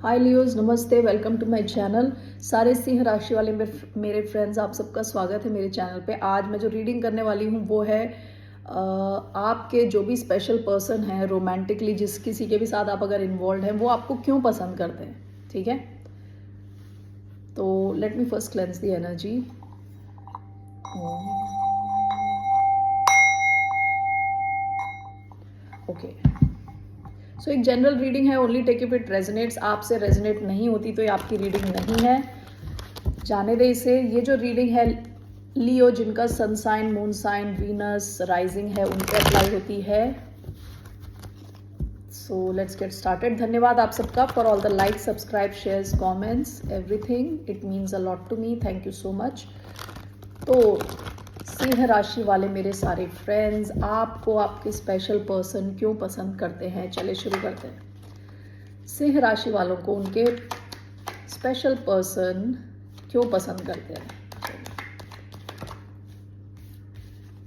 हाय Leos, नमस्ते, welcome to my channel. सारे सिंह राशि वाले मेरे फ्रेंड्स, आप सबका स्वागत है मेरे चैनल पे। आज मैं जो रीडिंग करने वाली हूँ वो है आपके जो भी स्पेशल पर्सन हैं रोमांटिकली, जिस किसी के भी साथ आप अगर इन्वॉल्व हैं, वो आपको क्यों पसंद करते हैं। ठीक है, तो let me first cleanse the energy. Okay, so एक जनरल रीडिंग है, only take if it resonates. आपसे रेजोनेट नहीं होती तो ये आपकी रीडिंग नहीं है, जाने दे इसे। ये जो रीडिंग है लियो, जिनका sun sign, moon sign, Venus rising है, उन पे अप्लाई होती है। So let's get started. धन्यवाद आप सबका for all the like, subscribe, shares, comments, everything. It means a lot to me. Thank you so much. तो सिंह राशि वाले मेरे सारे फ्रेंड्स, आपको आपके स्पेशल पर्सन क्यों पसंद करते हैं, चले शुरू करते हैं। सिंह राशि वालों को उनके स्पेशल पर्सन क्यों पसंद करते हैं।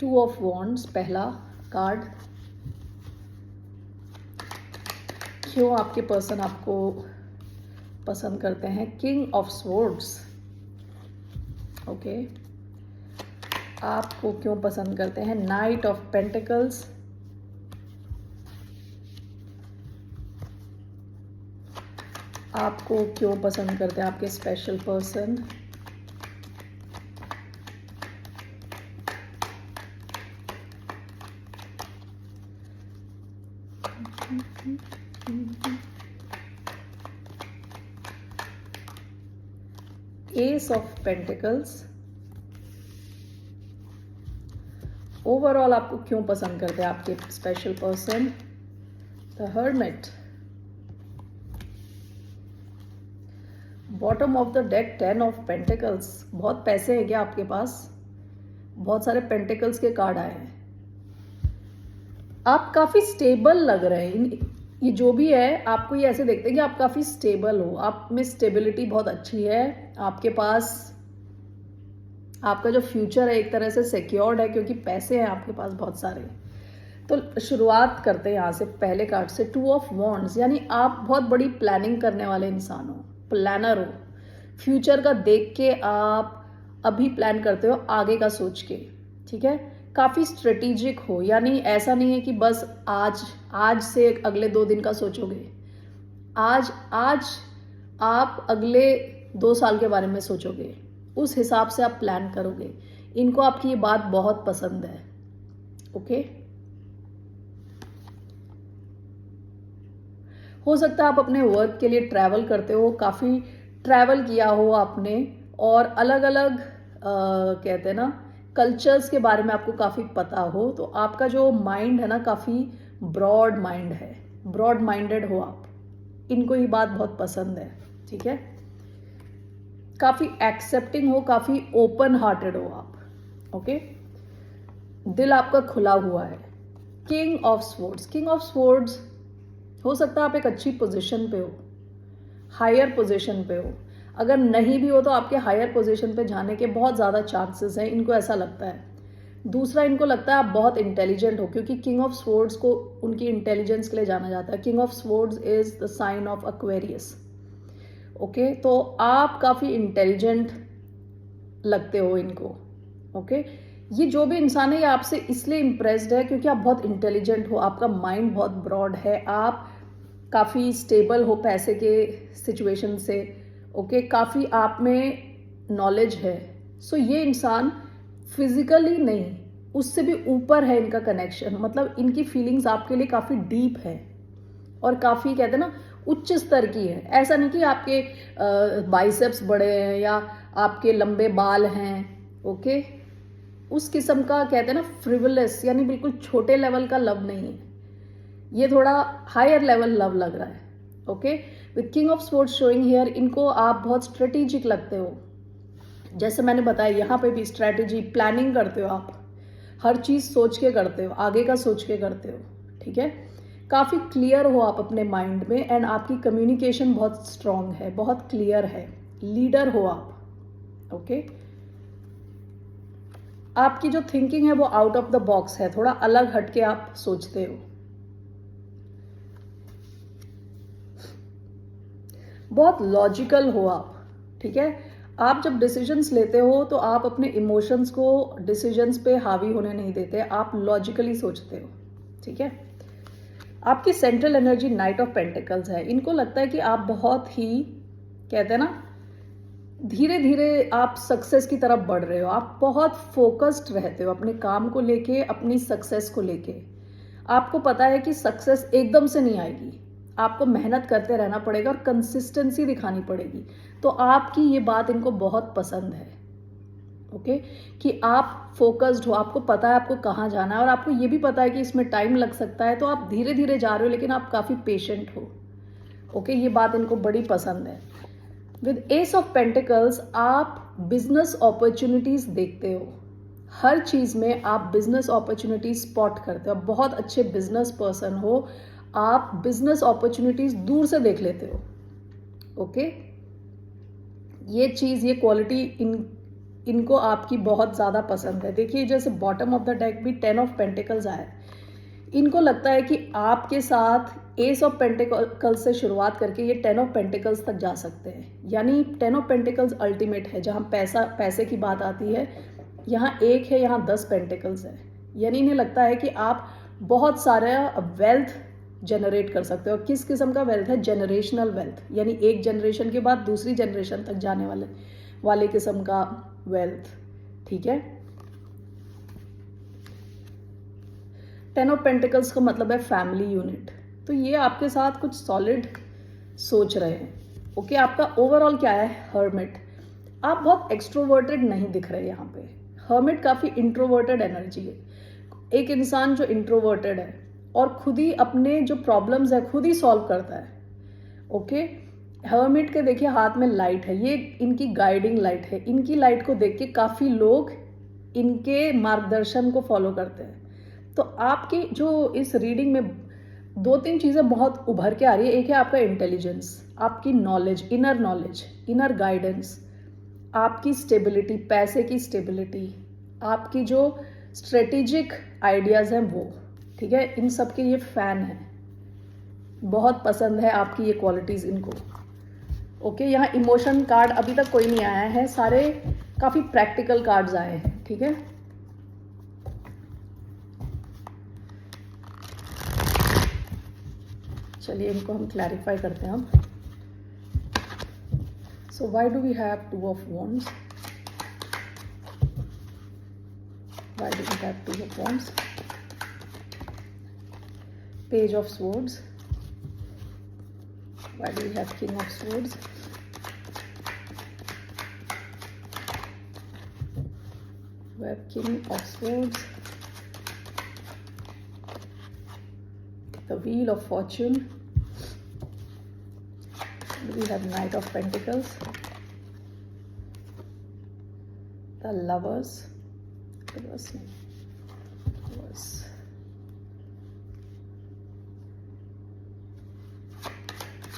टू ऑफ वॉन्ड्स पहला कार्ड। क्यों आपके पर्सन आपको पसंद करते हैं। King of swords. ओके, आपको क्यों पसंद करते हैं। Night of pentacles. आपको क्यों पसंद करते हैं आपके special person. S of pentacles. Overall आपको क्यों पसंद करते हैं आपके special person. The hermit. Bottom of the deck ten of pentacles. बहुत पैसे हैं क्या आपके पास, बहुत सारे पेंटिकल्स के कार्ड आए हैं। आप काफी स्टेबल लग रहे हैं। ये जो भी है, आपको ये ऐसे देखते हैं कि आप काफी स्टेबल हो, आप में स्टेबिलिटी बहुत अच्छी है। आपके पास आपका जो फ्यूचर है एक तरह से सिक्योर्ड है, क्योंकि पैसे हैं आपके पास बहुत सारे। तो शुरुआत करते हैं यहाँ से पहले कार्ड से। टू ऑफ वॉन्ड्स, यानी आप बहुत बड़ी प्लानिंग करने वाले इंसान हो, प्लानर हो। फ्यूचर का देख के आप अभी प्लान करते हो, आगे का सोच के। ठीक है, काफ़ी स्ट्रेटेजिक हो, यानी ऐसा नहीं है कि बस आज से अगले 2 दिन का सोचोगे। आज आप अगले 2 साल के बारे में सोचोगे, उस हिसाब से आप प्लान करोगे। इनको आपकी ये बात बहुत पसंद है। ओके, हो सकता है आप अपने वर्क के लिए ट्रैवल करते हो, काफ़ी ट्रैवल किया हो आपने, और अलग अलग कहते हैं ना, कल्चर्स के बारे में आपको काफ़ी पता हो। तो आपका जो माइंड है ना, काफ़ी ब्रॉड माइंड है, ब्रॉड माइंडेड हो आप। इनको ये बात बहुत पसंद है। ठीक है, काफ़ी एक्सेप्टिंग हो, काफ़ी ओपन हार्टेड हो आप। ओके, दिल आपका खुला हुआ है। King of swords. King of swords, हो सकता है आप एक अच्छी पोजीशन पे हो, हायर पोजीशन पे हो। अगर नहीं भी हो तो आपके हायर पोजीशन पे जाने के बहुत ज़्यादा चांसेस हैं, इनको ऐसा लगता है। दूसरा, इनको लगता है आप बहुत इंटेलिजेंट हो, क्योंकि किंग ऑफ स्वॉर्ड्स को उनकी इंटेलिजेंस के लिए जाना जाता है। King of swords is the sign of Aquarius. Okay, तो आप काफ़ी इंटेलिजेंट लगते हो इनको। ओके, ये जो भी इंसान है ये आपसे इसलिए इम्प्रेस्ड है क्योंकि आप बहुत इंटेलिजेंट हो, आपका माइंड बहुत ब्रॉड है, आप काफ़ी स्टेबल हो पैसे के सिचुएशन से। ओके, काफ़ी आप में नॉलेज है। सो ये इंसान फिजिकली नहीं, उससे भी ऊपर है इनका कनेक्शन। मतलब इनकी फीलिंग्स आपके लिए काफ़ी डीप है और काफ़ी कहते हैं ना उच्च स्तर की है। ऐसा नहीं कि आपके बाइसेप्स बड़े हैं या आपके लंबे बाल हैं। ओके, उस किस्म का कहते हैं ना फ्रिवलेस, यानी बिल्कुल छोटे लेवल का लव नहीं है, ये थोड़ा हायर लेवल लव लग रहा है। Okay, with king of swords showing here, इनको आप बहुत स्ट्रेटेजिक लगते हो। जैसे मैंने बताया, यहाँ पे भी स्ट्रेटेजी, प्लानिंग करते हो आप, हर चीज़ सोच के करते हो, आगे का सोच के करते हो। ठीक है, काफ़ी क्लियर हो आप अपने माइंड में, एंड आपकी कम्युनिकेशन बहुत स्ट्रांग है, बहुत क्लियर है, लीडर हो आप। ओके, आपकी जो थिंकिंग है वो आउट ऑफ द बॉक्स है, थोड़ा अलग हटके आप सोचते हो। बहुत लॉजिकल हो आप, ठीक है। आप जब डिसीजंस लेते हो तो आप अपने इमोशंस को डिसीजंस पे हावी होने नहीं देते, आप लॉजिकली सोचते हो, ठीक है। आपकी central energy night of pentacles है। इनको लगता है कि आप बहुत ही, कहते हैं ना, धीरे धीरे आप सक्सेस की तरफ बढ़ रहे हो। आप बहुत फोकस्ड रहते हो अपने काम को लेके, अपनी सक्सेस को लेके। आपको पता है कि सक्सेस एकदम से नहीं आएगी, आपको मेहनत करते रहना पड़ेगा और कंसिस्टेंसी दिखानी पड़ेगी। तो आपकी ये बात इनको बहुत पसंद है, ओके, कि आप फोकस्ड हो, आपको पता है आपको कहाँ जाना है, और आपको ये भी पता है कि इसमें टाइम लग सकता है, तो आप धीरे धीरे जा रहे हो, लेकिन आप काफ़ी पेशेंट हो, ओके। ये बात इनको बड़ी पसंद है। विद एस ऑफ पेंटिकल्स आप बिजनेस अपॉर्चुनिटीज देखते हो, हर चीज़ में आप बिजनेस अपॉर्चुनिटीज स्पॉट करते हो। बहुत अच्छे बिजनेस पर्सन हो आप, बिजनेस अपॉर्चुनिटीज दूर से देख लेते हो, ओके। ये चीज़, ये क्वालिटी इनको आपकी बहुत ज़्यादा पसंद है। देखिए जैसे बॉटम ऑफ द डेक भी 10 ऑफ पेंटिकल्स आया है। इनको लगता है कि आपके साथ एस ऑफ पेंटिकल्स से शुरुआत करके ये 10 ऑफ पेंटिकल्स तक जा सकते हैं। यानी 10 ऑफ पेंटिकल्स अल्टीमेट है, जहाँ पैसे की बात आती है, यहाँ एक है, यहाँ 10 पेंटिकल्स है। यानी इन्हें लगता है कि आप बहुत सारा वेल्थ जनरेट कर सकते हो। किस किस्म का वेल्थ है? जनरेशनल वेल्थ, यानी एक जनरेशन के बाद दूसरी जनरेशन तक जाने वाले किस्म का वेल्थ, ठीक है। 10 ऑफ पेंटिकल्स का मतलब है फैमिली यूनिट। तो ये आपके साथ कुछ सॉलिड सोच रहे हैं, ओके। आपका ओवरऑल क्या है? हर्मिट। आप बहुत एक्सट्रोवर्टेड नहीं दिख रहे यहाँ पे। हर्मिट काफ़ी इंट्रोवर्टेड एनर्जी है। एक इंसान जो इंट्रोवर्टेड है और खुद ही अपने जो प्रॉब्लम्स है खुद ही सॉल्व करता है, ओके। हर्मिट के देखिए हाथ में लाइट है, ये इनकी गाइडिंग लाइट है। इनकी लाइट को देख के काफ़ी लोग इनके मार्गदर्शन को फॉलो करते हैं। तो आपकी जो इस रीडिंग में 2-3 चीज़ें बहुत उभर के आ रही है। एक है आपका इंटेलिजेंस, आपकी नॉलेज, इनर गाइडेंस, आपकी स्टेबिलिटी, पैसे की स्टेबिलिटी, आपकी जो स्ट्रेटेजिक आइडियाज़ हैं वो, ठीक है। इन सब के ये फैन हैं, बहुत पसंद है आपकी ये क्वालिटीज़ इनको, ओके। यहाँ इमोशन कार्ड अभी तक कोई नहीं आया है, सारे काफ़ी प्रैक्टिकल कार्ड्स आए हैं, ठीक है। चलिए इनको हम क्लैरिफाई करते हैं अब। So why do we have 2 of wands? Why do we have 2 of wands? Page of swords. Why do we have king of swords? We have king of swords. The wheel of fortune. We have knight of pentacles. The lovers.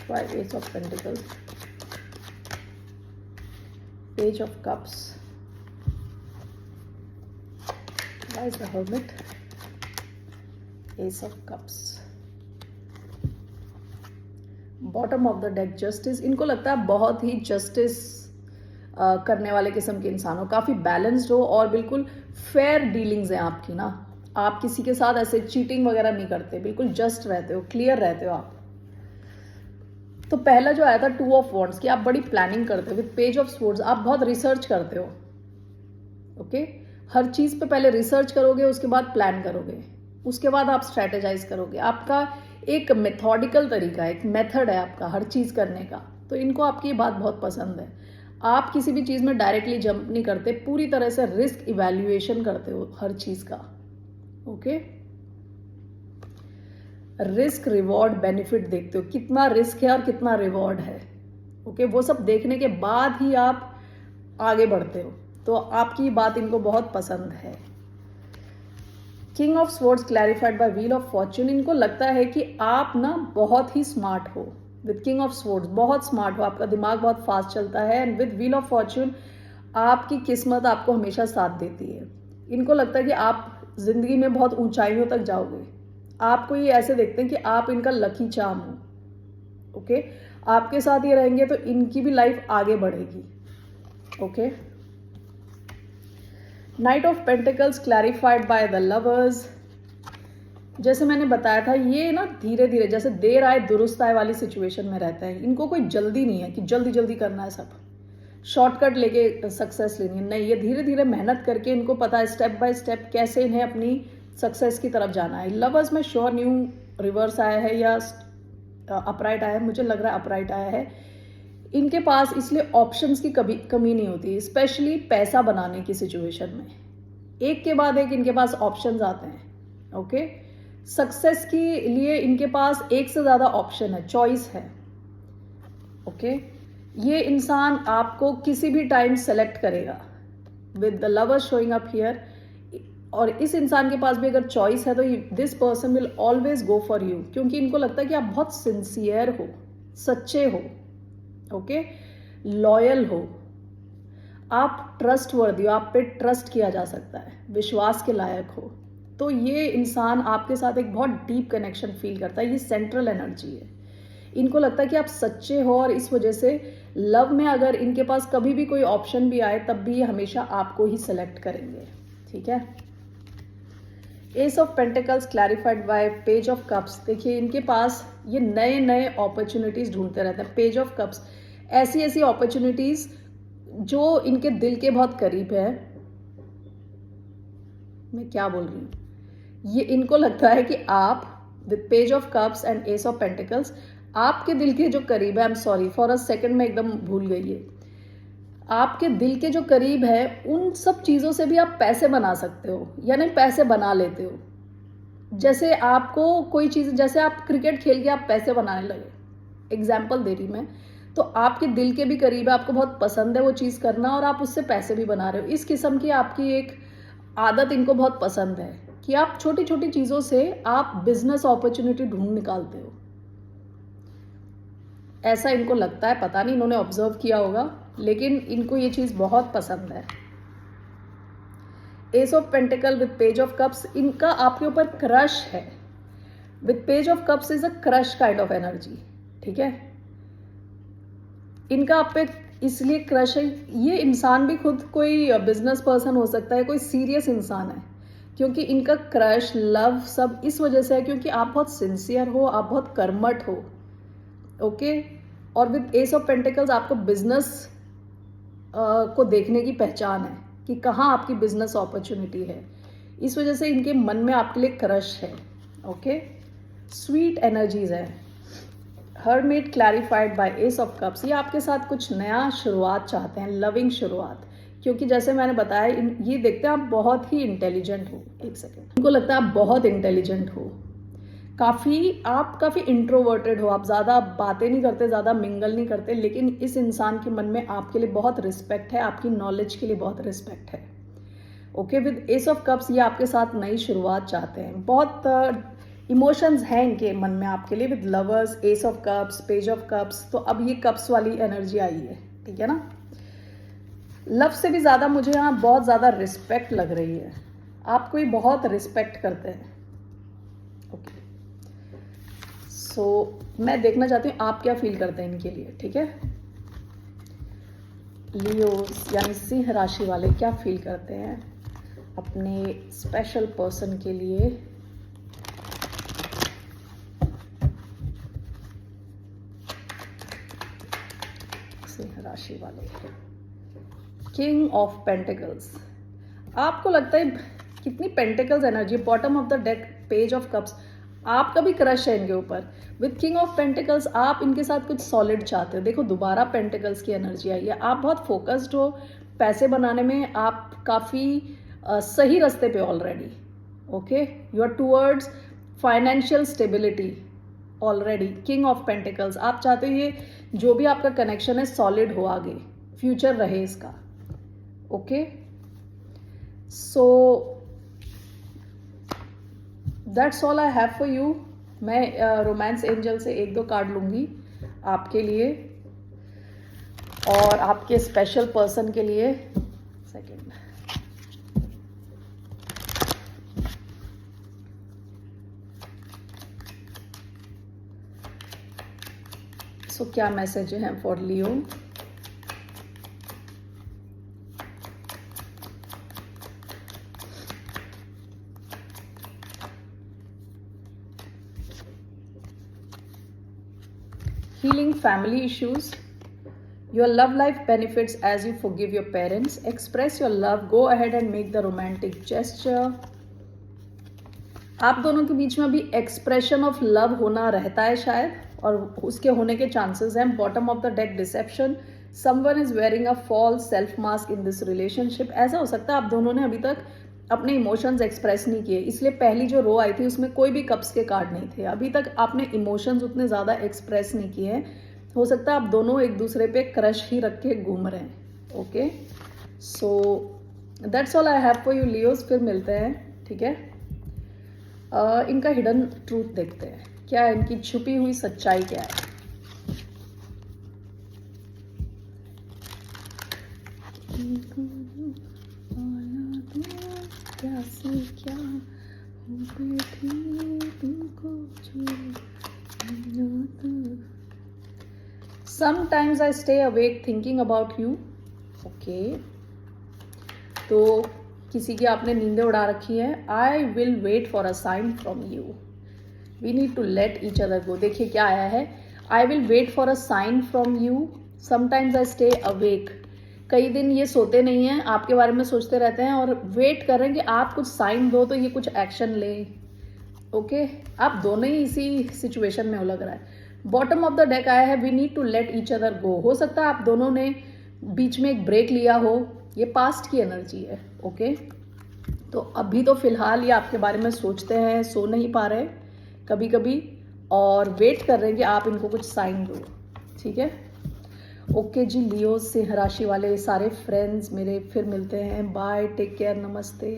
Why ace of pentacles? Page of cups. Why is the hermit? Ace of cups. Bottom of the deck justice. इनको लगता है बहुत ही justice करने वाले किस्म के इंसान हो, काफ़ी बैलेंस्ड हो और बिल्कुल फेयर डीलिंग्स हैं आपकी ना। आप किसी के साथ ऐसे चीटिंग वगैरह नहीं करते, बिल्कुल जस्ट रहते हो, क्लियर रहते हो आप। तो पहला जो आया था 2 ऑफ वॉन्ड्स की, आप बड़ी प्लानिंग करते हो। विद पेज ऑफ स्वॉर्ड्स आप बहुत रिसर्च करते हो, ओके। हर चीज़ पे पहले रिसर्च करोगे, उसके बाद प्लान करोगे, उसके बाद आप स्ट्रैटेजाइज करोगे। आपका एक मेथोडिकल तरीका है, एक मेथड है आपका हर चीज़ करने का। तो इनको आपकी ये बात बहुत पसंद है। आप किसी भी चीज़ में डायरेक्टली जंप नहीं करते, पूरी तरह से रिस्क इवैल्यूएशन करते हो हर चीज़ का, ओके। रिस्क रिवॉर्ड बेनिफिट देखते हो, कितना रिस्क है और कितना रिवॉर्ड है, ओके। वो सब देखने के बाद ही आप आगे बढ़ते हो। तो आपकी बात इनको बहुत पसंद है। King of swords clarified by wheel of fortune. इनको लगता है कि आप ना बहुत ही स्मार्ट हो। विद किंग ऑफ स्वॉर्ड्स बहुत स्मार्ट हो, आपका दिमाग बहुत फास्ट चलता है। And with wheel of fortune आपकी किस्मत आपको हमेशा साथ देती है। इनको लगता है कि आप जिंदगी में बहुत ऊंचाइयों तक जाओगे। आपको ये ऐसे देखते हैं कि आप इनका लकी चार्म हो, ओके। आपके साथ ये रहेंगे तो इनकी भी लाइफ आगे बढ़ेगी। Okay, night of pentacles clarified by the lovers. जैसे मैंने बताया था, ये ना धीरे धीरे, जैसे देर आए दुरुस्त आए वाली सिचुएशन में रहता है। इनको कोई जल्दी नहीं है कि जल्दी जल्दी करना है, सब शॉर्टकट लेके सक्सेस लेनी है, नहीं। ये धीरे धीरे मेहनत करके, इनको पता है स्टेप बाय स्टेप कैसे इन्हें अपनी सक्सेस की तरफ जाना है। लवर्स में श्योर न्यू रिवर्स आया है या अपराइट आया है, मुझे लग रहा है अपराइट आया है। इनके पास इसलिए ऑप्शंस की कभी कमी नहीं होती, स्पेशली पैसा बनाने की सिचुएशन में। एक के बाद एक इनके पास ऑप्शंस आते हैं। ओके, सक्सेस के लिए इनके पास एक से ज़्यादा ऑप्शन है, चॉइस है। ओके, ये इंसान आपको किसी भी टाइम सेलेक्ट करेगा with the lover showing up here. और इस इंसान के पास भी अगर चॉइस है तो this person will always go for you, क्योंकि इनको लगता है कि आप बहुत सिंसियर हो, सच्चे हो, ओके, लॉयल हो, आप ट्रस्ट वर्दी हो, आप पे ट्रस्ट किया जा सकता है, विश्वास के लायक हो। तो ये इंसान आपके साथ एक बहुत डीप कनेक्शन फील करता है। ये सेंट्रल एनर्जी है। इनको लगता है कि आप सच्चे हो, और इस वजह से लव में अगर इनके पास कभी भी कोई ऑप्शन भी आए तब भी ये हमेशा आपको ही सेलेक्ट करेंगे। ठीक है, S of pentacles clarified bye page of cups. देखिए, इनके पास ये नए नए अपॉर्चुनिटीज ढूंढते रहते हैं। पेज ऑफ कप्स, ऐसी ऐसी अपॉर्चुनिटीज जो इनके दिल के बहुत करीब है। मैं क्या बोल रही हूँ, ये इनको लगता है कि आप with page of cups and S of pentacles आपके दिल के जो करीब है, I am sorry for a second में एकदम भूल गई है, आपके दिल के जो करीब है उन सब चीज़ों से भी आप पैसे बना सकते हो, यानी पैसे बना लेते हो। जैसे आपको कोई चीज़, जैसे आप क्रिकेट खेल के आप पैसे बनाने लगे, एग्जाम्पल दे रही मैं, तो आपके दिल के भी करीब है, आपको बहुत पसंद है वो चीज़ करना, और आप उससे पैसे भी बना रहे हो। इस किस्म की आपकी एक आदत इनको बहुत पसंद है कि आप छोटी छोटी चीज़ों से आप बिजनेस अपॉर्चुनिटी ढूंढ निकालते हो। ऐसा इनको लगता है, पता नहीं, इन्होंने ऑब्जर्व किया होगा, लेकिन इनको ये चीज़ बहुत पसंद है। S of pentacle with page of cups, इनका आपके ऊपर क्रश है। With page of cups is a crush kind of energy. ठीक है, इनका आप पे इसलिए क्रश है, ये इंसान भी खुद कोई बिजनेस पर्सन हो सकता है, कोई सीरियस इंसान है, क्योंकि इनका क्रश, लव सब इस वजह से है क्योंकि आप बहुत सिंसियर हो, आप बहुत कर्मठ हो। ओके, और विद एस ऑफ पेंटिकल्स आपको बिजनेस को देखने की पहचान है कि कहाँ आपकी बिजनेस अपॉर्चुनिटी है। इस वजह से इनके मन में आपके लिए क्रश है। ओके, स्वीट एनर्जीज है। Hermit clarified by S of cups, ये आपके साथ कुछ नया शुरुआत चाहते हैं, लविंग शुरुआत, क्योंकि जैसे मैंने बताया ये देखते हैं आप बहुत ही इंटेलिजेंट हो। एक सेकेंड, इनको लगता है आप बहुत इंटेलिजेंट हो, आप काफ़ी इंट्रोवर्टेड हो, आप ज़्यादा बातें नहीं करते, ज़्यादा मिंगल नहीं करते, लेकिन इस इंसान के मन में आपके लिए बहुत रिस्पेक्ट है, आपकी नॉलेज के लिए बहुत रिस्पेक्ट है। Okay, with S of cups ये आपके साथ नई शुरुआत चाहते हैं, बहुत इमोशंस हैं इनके मन में आपके लिए। With lovers, S of cups, page of cups, तो अब ये कप्स वाली एनर्जी आई है। ठीक है ना, लव से भी ज़्यादा मुझे यहाँ बहुत ज़्यादा रिस्पेक्ट लग रही है, आपको ये बहुत रिस्पेक्ट करते हैं। ओके, सो मैं देखना चाहती हूँ आप क्या फील करते हैं इनके लिए। ठीक है, लियो यानी सिंह राशि वाले क्या फील करते हैं अपने स्पेशल पर्सन के लिए। सिंह राशि वाले, किंग ऑफ पेंटिकल्स, आपको लगता है कितनी pentacles energy, bottom of the deck, page of cups, आपका भी क्रश है इनके ऊपर। विद किंग ऑफ पेंटिकल्स आप इनके साथ कुछ सॉलिड चाहते हो। देखो, दोबारा पेंटिकल्स की एनर्जी आई है, आप बहुत फोकस्ड हो पैसे बनाने में, आप काफ़ी सही रास्ते पे already. Okay, you are towards financial stability already. King of pentacles, आप चाहते हो ये जो भी आपका कनेक्शन है सॉलिड हो, आगे फ्यूचर रहे इसका। Okay, so that's all I have for you. मैं रोमांस एंजल से 1-2 कार्ड लूँगी आपके लिए और आपके स्पेशल पर्सन के लिए। सेकेंड, सो क्या मैसेज है for Leo? Healing family issues. Your love life benefits as you forgive your parents. Express your love. Go ahead and make the romantic gesture. आप दोनों के बीच में अभी एक्सप्रेशन ऑफ लव होना रहता है शायद, और उसके होने के चांसेस हैं. Bottom of the deck deception. Someone is wearing a false self mask in this relationship. ऐसा हो सकता है आप दोनों ने अभी तक अपने इमोशंस एक्सप्रेस नहीं किए, इसलिए पहली जो रो आई थी उसमें कोई भी कप्स के कार्ड नहीं थे. अभी तक आपने इमोशंस उतने ज़्यादा एक्सप्रेस नहीं किए हैं. हो सकता है आप दोनों एक दूसरे पे क्रश ही रख के घूम रहे हैं. Okay, so that's all I have for you Leos. फिर मिलते हैं, ठीक है. इनका हिडन ट्रूथ देखते हैं, क्या है इनकी छुपी हुई सच्चाई क्या है. क्या हो बैठी तुमको sometimes I stay awake thinking about you. Okay, तो किसी की आपने नींदें उड़ा रखी है. I will wait for a sign from you. We need to let each other go. देखिए क्या आया है. I will wait for a sign from you. Sometimes I stay awake. कई दिन ये सोते नहीं हैं, आपके बारे में सोचते रहते हैं और वेट कर रहे हैं कि आप कुछ साइन दो तो ये कुछ एक्शन ले. ओके, आप दोनों ही इसी सिचुएशन में हो लग रहा है. बॉटम ऑफ द डेक आया है we need to let each other go. हो सकता है आप दोनों ने बीच में एक ब्रेक लिया हो. ये पास्ट की एनर्जी है. ओके, तो अभी तो फिलहाल ये आपके बारे में सोचते हैं, सो नहीं पा रहे कभी कभी, और वेट कर रहे हैं कि आप इनको कुछ साइन दो. ठीक है. ओके जी, लियो सिंह राशि वाले सारे फ्रेंड्स मेरे, फिर मिलते हैं. बाय, टेक केयर, नमस्ते.